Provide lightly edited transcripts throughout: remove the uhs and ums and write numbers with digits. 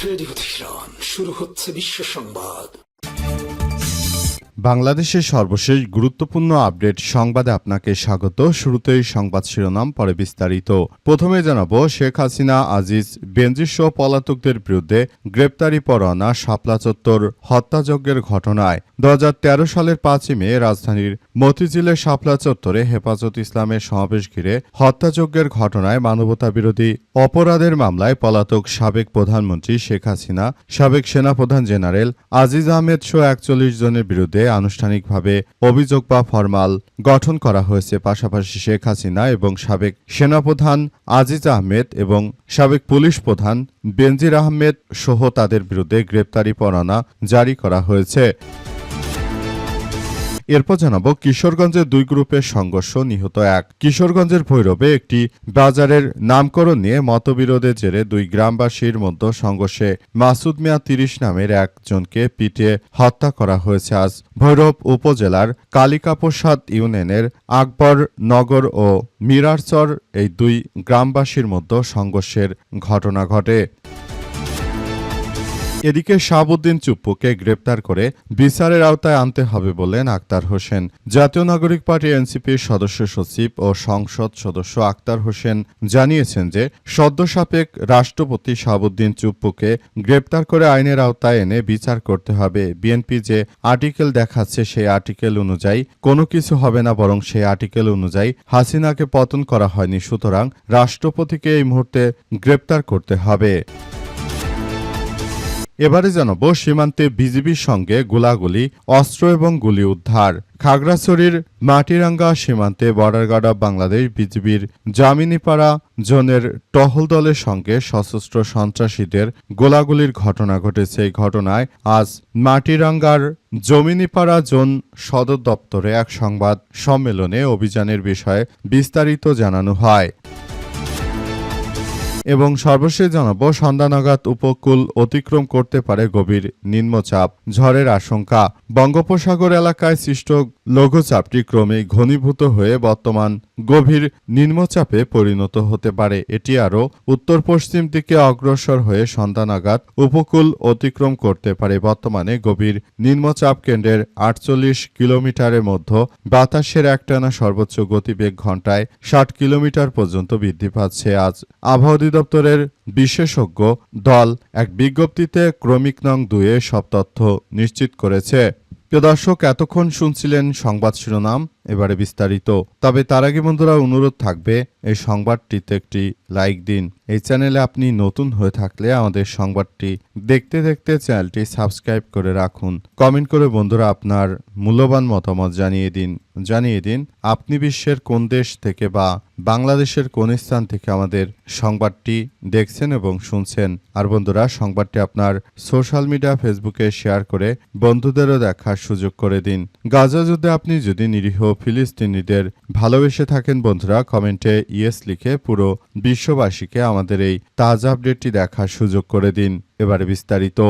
Radio Tehran, শুরু হচ্ছে বিশ্ব সংবাদ। বাংলাদেশের সর্বশেষ গুরুত্বপূর্ণ আপডেট সংবাদে আপনাকে স্বাগত। শুরুতেই সংবাদ শিরোনাম, পরে বিস্তারিত। প্রথমে জানাবো, শেখ হাসিনা, আজিজ, বেনজিরসহ পলাতকদের বিরুদ্ধে গ্রেপ্তারি পরোয়ানা শাপলা চত্বর হত্যাযজ্ঞের ঘটনায় 2013 সালের 5 মে রাজধানীর মতিঝিলের শাপলা চত্বরে হেফাজত ইসলামের সমাবেশ ঘিরে হত্যাযজ্ঞের ঘটনায় মানবতাবিরোধী অপরাধের মামলায় পলাতক সাবেক প্রধানমন্ত্রী শেখ হাসিনা, সাবেক সেনাপ্রধান জেনারেল আজিজ আহমেদ সহ 41 জনের বিরুদ্ধে আনুষ্ঠানিকভাবে অভিযোগ বা ফরমাল গঠন করা হয়েছে। পাশাপাশি শেখ হাসিনা এবং সাবেক সেনাপ্রধান আজিজ আহমেদ এবং সাবেক পুলিশ প্রধান বেনজির আহমেদ সহ তাদের বিরুদ্ধে গ্রেপ্তারি পরোয়ানা জারি করা হয়েছে। এরপর জানাবো, কিশোরগঞ্জের দুই গ্রুপের সংঘর্ষ, নিহত এক। কিশোরগঞ্জের ভৈরবে একটি বাজারের নামকরণ নিয়ে মতবিরোধের জেরে দুই গ্রামবাসীর মধ্যে সংঘর্ষে মাসুদ মিয়া 30 নামের একজনকে পিটিয়ে হত্যা করা হয়েছে। আজ ভৈরব উপজেলার কালিকাপ্রসাদ ইউনিয়নের আকবরনগর ও মিরারচর এই দুই গ্রামবাসীর মধ্যে সংঘর্ষের ঘটনা ঘটে। এদিকে শাহাবুদ্দিন চুপ্পুকে গ্রেপ্তার করে বিচারের আওতায় আনতে হবে বললেন আক্তার হোসেন। জাতীয় নাগরিক পার্টি এনসিপির সদস্য সচিব ও সংসদ সদস্য আক্তার হোসেন জানিয়েছেন যে সদ্য সাবেক রাষ্ট্রপতি শাহাবুদ্দিন চুপ্পুকে গ্রেপ্তার করে আইনের আওতায় এনে বিচার করতে হবে। বিএনপি যে আর্টিকেল দেখাচ্ছে সেই আর্টিকেল অনুযায়ী কোনো কিছু হবে না, বরং সেই আর্টিকেল অনুযায়ী হাসিনাকে পতন করা হয়নি। সুতরাং রাষ্ট্রপতিকে এই মুহূর্তে গ্রেপ্তার করতে হবে। এবারে জানাবো, সীমান্তে বিজিবির সঙ্গে গোলাগুলি, অস্ত্র এবং গুলি উদ্ধার। খাগড়াছড়ির মাটিরাঙ্গা সীমান্তে বর্ডার গার্ড অব বাংলাদেশ বিজিবির জামিনীপাড়া জোনের টহল দলের সঙ্গে সশস্ত্র সন্ত্রাসীদের গোলাগুলির ঘটনা ঘটেছে। এই ঘটনায় আজ মাটিরাঙ্গার জমিনীপাড়া জোন সদর দপ্তরে এক সংবাদ সম্মেলনে অভিযানের বিষয়ে বিস্তারিত জানানো হয়। এবং সর্বশেষ জানাবো, সন্ধ্যা নাগাদ উপকূল অতিক্রম করতে পারে গভীর নিম্নচাপ, ঝড়ের আশঙ্কা। বঙ্গোপসাগর এলাকায় সৃষ্ট লঘুচাপটি ক্রমেই ঘনীভূত হয়ে বর্তমান গভীর নিম্নচাপে পরিণত হতে পারে। এটি আরও উত্তর পশ্চিম দিকে অগ্রসর হয়ে সন্ধ্যা নাগাদ উপকূল অতিক্রম করতে পারে। বর্তমানে গভীর নিম্নচাপ কেন্দ্রের 48 কিলোমিটারের মধ্যে বাতাসের একটানা সর্বোচ্চ গতিবেগ ঘন্টায় 60 কিলোমিটার পর্যন্ত বৃদ্ধি পাচ্ছে। আজ আবহাওয়া অধিদপ্তরের বিশেষজ্ঞ দল এক বিজ্ঞপ্তিতে ক্রমিক নং 2-এ সব তথ্য নিশ্চিত করেছে। প্রিয় দর্শক, এতক্ষণ শুনছিলেন সংবাদ শিরোনাম, এবারে বিস্তারিত। তবে তার আগে বন্ধুরা, অনুরোধ থাকবে এই সংবাদটিতে একটি লাইক দিন। এই চ্যানেলে আপনি নতুন হয়ে থাকলে আমাদের সংবাদটি দেখতে দেখতে চ্যানেলটি সাবস্ক্রাইব করে রাখুন। কমেন্ট করে বন্ধুরা আপনার মূল্যবান মতামত জানিয়ে দিন আপনি বিশ্বের কোন দেশ থেকে বা বাংলাদেশের কোন স্থান থেকে আমাদের সংবাদটি দেখছেন এবং শুনছেন। আর বন্ধুরা, সংবাদটি আপনার সোশ্যাল মিডিয়া ফেসবুকে শেয়ার করে বন্ধুদেরও দেখার সুযোগ করে দিন। গাজা যুদ্ধে আপনি যদি নিরীহ ফিলিস্তিনিদের ভালোবেসে থাকেন বন্ধুরা, কমেন্টে ইয়েস লিখে পুরো বিশ্ববাসীকে আমাদের এই তাজা আপডেটটি দেখার সুযোগ করে দিন। এবারে বিস্তারিত।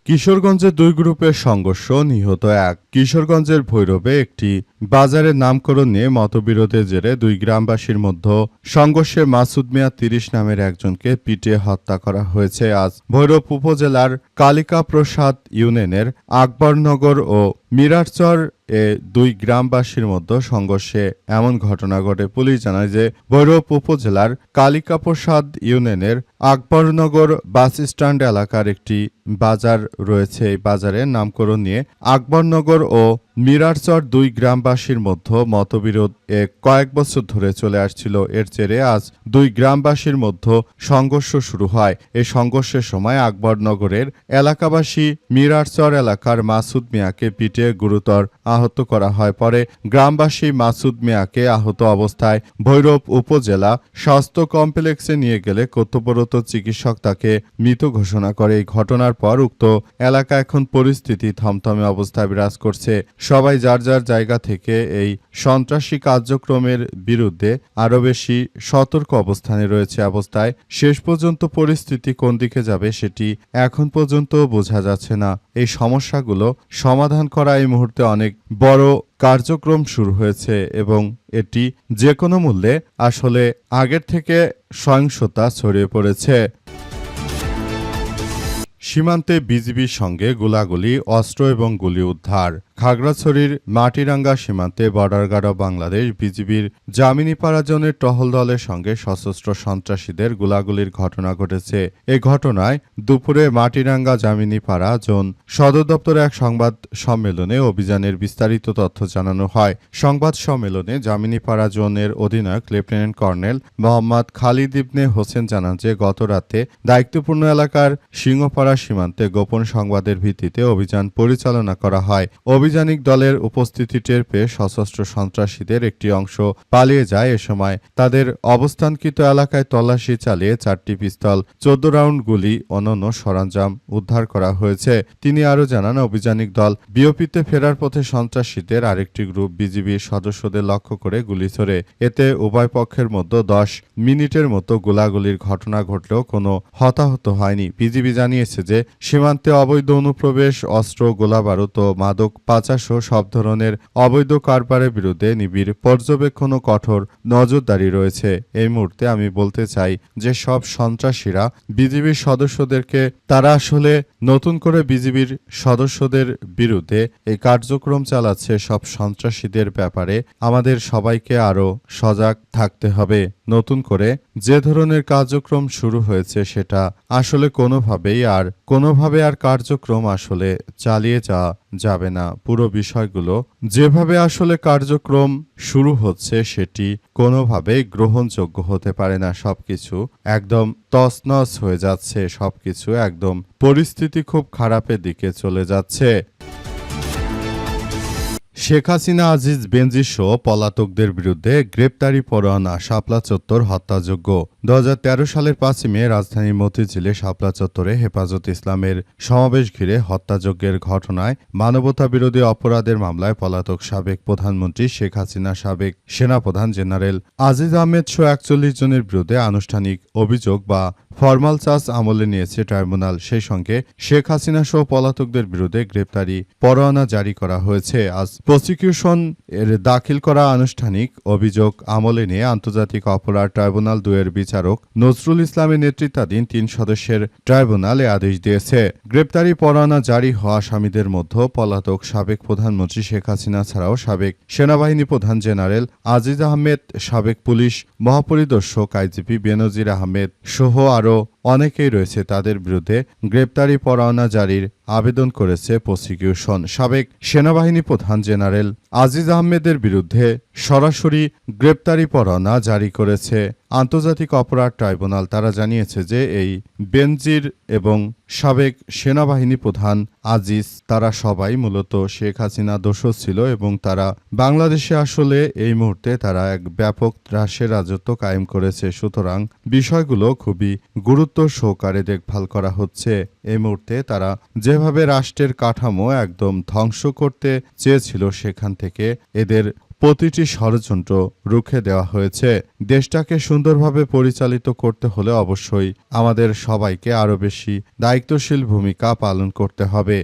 কিশোরগঞ্জের দুই গ্রুপের সংঘর্ষ, নিহত এক। কিশোরগঞ্জের ভৈরবে একটি বাজারের নামকরণ নিয়ে মতবিরোধের জেরে দুই গ্রামবাসীর মধ্যে সংঘর্ষে মাসুদ মিয়া 30 নামের একজনকে পিটিয়ে হত্যা করা হয়েছে। আজ ভৈরব উপজেলার কালিকাপ্রসাদ ইউনিয়নের আকবরনগর ও মিরারচর এ দুই গ্রামবাসীর মধ্যে সংঘর্ষে এমন ঘটনা ঘটে। পুলিশ জানায় যে ভৈরব উপজেলার কালিকাপ্রসাদ ইউনিয়নের আকবরনগর বাস স্ট্যান্ড এলাকার একটি বাজার রয়েছে। এই বাজারের নামকরণ নিয়ে আকবরনগর ও মিরারচর দুই গ্রামবাসীর মধ্যে মতবিরোধ কয়েক বছর ধরে চলে আসছিল। এর জেরে আজ দুই গ্রামবাসীর মধ্যে সংঘর্ষ শুরু হয়। এই সংঘর্ষের সময় আকবরনগরের এলাকাবাসী মিরারচর এলাকার মাসুদ মিয়াকে পিটিয়ে গুরুতর আহত করা হয়। পরে গ্রামবাসী মাসুদ মিয়াকে আহত অবস্থায় ভৈরব উপজেলা স্বাস্থ্য কমপ্লেক্সে নিয়ে গেলে কর্তব্যরত চিকিৎসক তাকে মৃত ঘোষণা করে। এই ঘটনার পর উক্ত এলাকা এখন পরিস্থিতি থমথমে অবস্থায় বিরাজ করছে। সবাই যার যার জায়গা থেকে এই সন্ত্রাসী কার্যক্রমের বিরুদ্ধে আরও বেশি সতর্ক অবস্থানে রয়েছে। অবস্থায় শেষ পর্যন্ত পরিস্থিতি কোন দিকে যাবে সেটি এখন পর্যন্ত বোঝা যাচ্ছে না। এই সমস্যাগুলো সমাধান করা এই মুহূর্তে অনেক বড় কার্যক্রম শুরু হয়েছে এবং এটি যে কোনো মূল্যে আসলে আগের থেকে সহিংসতা ছড়িয়ে পড়েছে। সীমান্তে বিজিবির সঙ্গে গোলাগুলি, অস্ত্র এবং গুলি উদ্ধার। খাগড়াছড়ির মাটিরাঙ্গা সীমান্তে বর্ডার গার্ড অব বাংলাদেশ বিজিবির জামিনীপাড়া জোনের টহল দলের সঙ্গে সশস্ত্র সন্ত্রাসীদের গোলাগুলির ঘটনা ঘটেছে। এ ঘটনায় দুপুরে মাটিরাঙ্গা জামিনীপাড়া জোন সদর দপ্তরে এক সংবাদ সম্মেলনে অভিযানের বিস্তারিত তথ্য জানানো হয়। সংবাদ সম্মেলনে জামিনীপাড়া জোনের অধিনায়ক লেফটেন্যান্ট কর্নেল মোহাম্মদ খালিদ ইবনে হোসেন জানান যে গত রাতে দায়িত্বপূর্ণ এলাকার সিংহপাড়া সীমান্তে গোপন সংবাদের ভিত্তিতে অভিযান পরিচালনা করা হয়। অভিযানিক দলের উপস্থিতি টের পেয়ে সশস্ত্র সন্ত্রাসীদের একটি অংশ পালিয়ে যায়। এ সময় তাদের অবস্থানকৃত এলাকায় তল্লাশি চালিয়ে 4টি পিস্তল, 14 রাউন্ড গুলি, অন্যান্য সরঞ্জাম উদ্ধার করা হয়েছে। তিনি আরও জানান, অভিযানিক দল বিওপিতে ফেরার পথে সন্ত্রাসীদের আরেকটি গ্রুপ বিজিবির সদস্যদের লক্ষ্য করে গুলি ছোড়ে। এতে উভয় পক্ষের মধ্যে 10 মিনিটের মতো গোলাগুলির ঘটনা ঘটলেও কোনো হতাহত হয়নি। বিজিবি জানিয়েছে যে সীমান্তে অবৈধ অনুপ্রবেশ, অস্ত্র, গোলাবারুদ ও মাদক পাচারসহ সব ধরনের অবৈধ কারবারের বিরুদ্ধে নিবিড় পর্যবেক্ষণ ও কঠোর নজরদারি রয়েছে। এই মুহূর্তে আমি বলতে চাই যে সব সন্ত্রাসীরা বিজিবির সদস্যদেরকে তারা আসলে নতুন করে বিজিবির সদস্যদের বিরুদ্ধে এই কার্যক্রম চালাচ্ছে। সব সন্ত্রাসীদের ব্যাপারে আমাদের সবাইকে আরও সজাগ থাকতে হবে। নতুন করে যে ধরনের কার্যক্রম শুরু হয়েছে সেটা আসলে কোনোভাবে আর কার্যক্রম আসলে চালিয়ে যাওয়া যাবে না। পুরো বিষয়গুলো যেভাবে আসলে কার্যক্রম শুরু হচ্ছে সেটি কোনোভাবেই গ্রহণযোগ্য হতে পারে না। সবকিছু একদম তছনছ হয়ে যাচ্ছে, সবকিছু একদম পরিস্থিতি খুব খারাপের দিকে চলে যাচ্ছে। শেখ হাসিনা, আজিজ বেনজির সহ পলাতকদের বিরুদ্ধে গ্রেপ্তারি পরোয়ানা, শাপলা চত্বর হত্যাযোগ্য। 2013 সালের 5 মে রাজধানীর মতিঝিলে শাপলা চত্বরে হেফাজত ইসলামের সমাবেশ ঘিরে হত্যাযজ্ঞের ঘটনায় মানবতা বিরোধী অপরাধের মামলায় পলাতক সাবেক প্রধানমন্ত্রী শেখ হাসিনা, সাবেক সেনাপ্রধান জেনারেল আজিজ আহমেদ সহ 41 জনের বিরুদ্ধে আনুষ্ঠানিক অভিযোগ বা ফরমাল চার্জ আমলে নিয়েছে ট্রাইব্যুনাল। সেই সঙ্গে শেখ হাসিনা সহ পলাতকদের বিরুদ্ধে গ্রেপ্তারি পরোয়ানা জারি করা হয়েছে। আজ প্রসিকিউশন এর দাখিল করা আনুষ্ঠানিক অভিযোগ আমলে নিয়ে আন্তর্জাতিক অপরাধ ট্রাইব্যুনাল 2 এর বিচারক নজরুল ইসলামের নেতৃত্বাধীন 3 সদস্যের ট্রাইব্যুনাল এ আদেশ দিয়েছে। গ্রেপ্তারি পরোয়ানা জারি হওয়া আসামিদের মধ্যে পলাতক সাবেক প্রধানমন্ত্রী শেখ হাসিনা ছাড়াও সাবেক সেনাবাহিনী প্রধান জেনারেল আজিজ আহমেদ, সাবেক পুলিশ মহাপরিদর্শক আইজিপি বেনজির আহমেদ সহ আরও অনেকেই রয়েছে। তাদের বিরুদ্ধে গ্রেপ্তারি পরোয়ানা জারির আবেদন করেছে প্রসিকিউশন। সাবেক সেনাবাহিনী প্রধান জেনারেল আজিজ আহমেদের বিরুদ্ধে সরাসরি গ্রেপ্তারি পরোয়ানা জারি করেছে আন্তর্জাতিক অপরাধ ট্রাইব্যুনাল। তারা জানিয়েছে যে এই বেনজির এবং সাবেক সেনাবাহিনী প্রধান আজিজ তারা সবাই মূলত শেখ হাসিনা দোষর ছিল এবং তারা বাংলাদেশে আসলে এই মুহূর্তে তারা এক ব্যাপক ত্রাসের রাজত্ব কায়েম করেছে। সুতরাং বিষয়গুলো খুবই গুরুত্ব সহকারে দেখভাল করা হচ্ছে। এই মুহূর্তে তারা যেভাবে রাষ্ট্রের কাঠামো একদম ধ্বংস করতে চেয়েছিল সেখান থেকে এদের প্রতিটি ষড়যন্ত্র রুখে দেওয়া হয়েছে। দেশটাকে সুন্দরভাবে পরিচালিত করতে হলে অবশ্যই আমাদের সবাইকে আরও বেশি দায়িত্বশীল ভূমিকা পালন করতে হবে।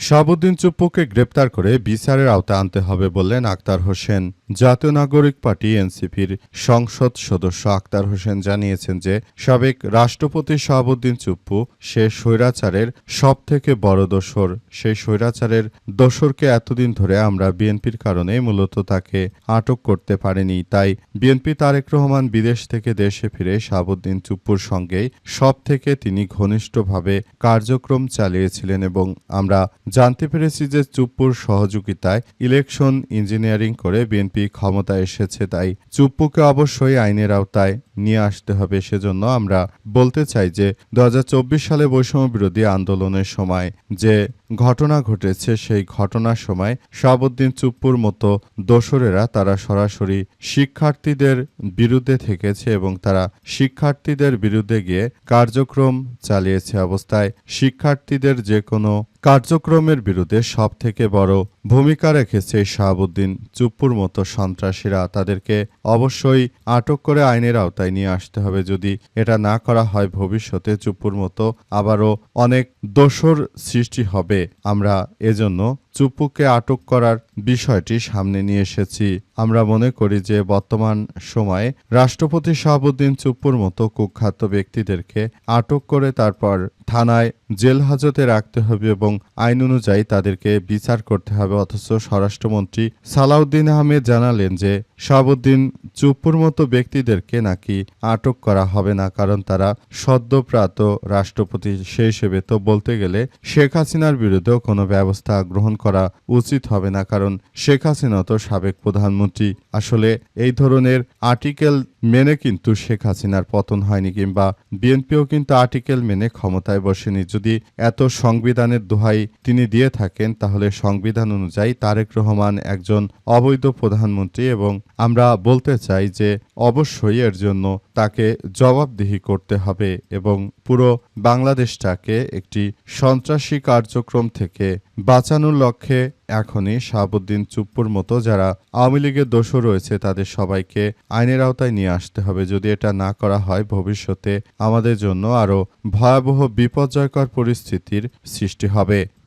শাহাবুদ্দিন চুপ্পুকে গ্রেপ্তার করে বিচারের আওতায় আনতে হবে বললেন আক্তার হোসেন। জাতীয় নাগরিক পার্টি এনসিপির সংসদ সদস্য আক্তার হোসেন জানিয়েছেন যে সাবেক রাষ্ট্রপতি শাহাবুদ্দিন চুপ্পু সে স্বৈরাচারের সবথেকে বড় দোসর। সেই স্বৈরাচারের দোসরকে এতদিন ধরে আমরা বিএনপির কারণে মূলত তাকে আটক করতে পারিনি। তাই বিএনপি তারেক রহমান বিদেশ থেকে দেশে ফিরে শাহাবুদ্দিন চুপ্পুর সঙ্গেই সবথেকে তিনি ঘনিষ্ঠভাবে কার্যক্রম চালিয়েছিলেন এবং আমরা জানতে পেরেছি যে চুপ্পুর সহযোগিতায় ইলেকশন ইঞ্জিনিয়ারিং করে বিএনপি ক্ষমতায় এসেছে। তাই চুপ্পুকে অবশ্যই আইনের আওতায় নিয়ে আসতে হবে। সেজন্য আমরা বলতে চাই যে 2024 সালে বৈষম্য বিরোধী আন্দোলনের সময় যে ঘটনা ঘটেছে সেই ঘটনার সময় শাহাবুদ্দিন চুপ্পুর মতো দোসরেরা তারা সরাসরি শিক্ষার্থীদের বিরুদ্ধে থেকেছে এবং তারা শিক্ষার্থীদের বিরুদ্ধে গিয়ে কার্যক্রম চালিয়েছে। অবস্থায় শিক্ষার্থীদের যে কোনো কার্যক্রমের বিরুদ্ধে সবথেকে বড় ভূমিকা রেখেছে শাহাবুদ্দিন চুপ্পুর মতো সন্ত্রাসীরা। তাদেরকে অবশ্যই আটক করে আইনের আওতায় নিয়ে আসতে হবে। যদি এটা না করা হয় ভবিষ্যতে চুপ্পুর মতো আবারও অনেক দোসর সৃষ্টি হবে। আমরা এজন্য চুপ্পুকে আটক করার বিষয়টি সামনে নিয়ে এসেছি। আমরা মনে করি যে বর্তমান সময়ে রাষ্ট্রপতি শাহাবুদ্দিন চুপ্পুর মতো কুখ্যাত ব্যক্তিদেরকে আটক করে তারপর থানায় জেল হাজতে রাখতে হবে এবং আইন অনুযায়ী তাদেরকে বিচার করতে হবে। অথচ স্বরাষ্ট্রমন্ত্রী সালাউদ্দিন আহমেদ জানালেন যে শাহাবুদ্দিন চুপ্পুর মতো ব্যক্তিদেরকে নাকি আটক করা হবে না, কারণ তারা সদ্যপ্রাত রাষ্ট্রপতি। সেই হিসেবে তো বলতে গেলে শেখ হাসিনার বিরুদ্ধেও কোনো ব্যবস্থা গ্রহণ করা উচিত হবে না, কারণ শেখ হাসিনা তো সাবেক প্রধানমন্ত্রী। আসলে এই ধরনের আর্টিকেল মেনে কিন্তু শেখ হাসিনার পতন হয়নি, কিংবা বিএনপিও কিন্তু আর্টিকেল মেনে ক্ষমতায় বসেনি। যদি এত সংবিধানের দোহাই তিনি দিয়ে থাকেন, তাহলে সংবিধান অনুযায়ী তারেক রহমান একজন অবৈধ প্রধানমন্ত্রী এবং আমরা বলতে চাই যে অবশ্যই এর জন্য তাকে জবাবদিহি করতে হবে এবং পুরো বাংলাদেশটাকে একটি সন্ত্রাসী কার্যক্রম থেকে বাঁচানোর লক্ষ্যে এখনই শাহাবুদ্দিন চুপ্পুর মতো যারা আওয়ামী লীগের দোষর রয়েছে তাদের সবাইকে আইনের আওতায় নিয়ে আসতে হবে। যদি এটা না করা হয়, ভবিষ্যতে আমাদের জন্য আরও ভয়াবহ বিপর্যয়কর পরিস্থিতির সৃষ্টি হবে।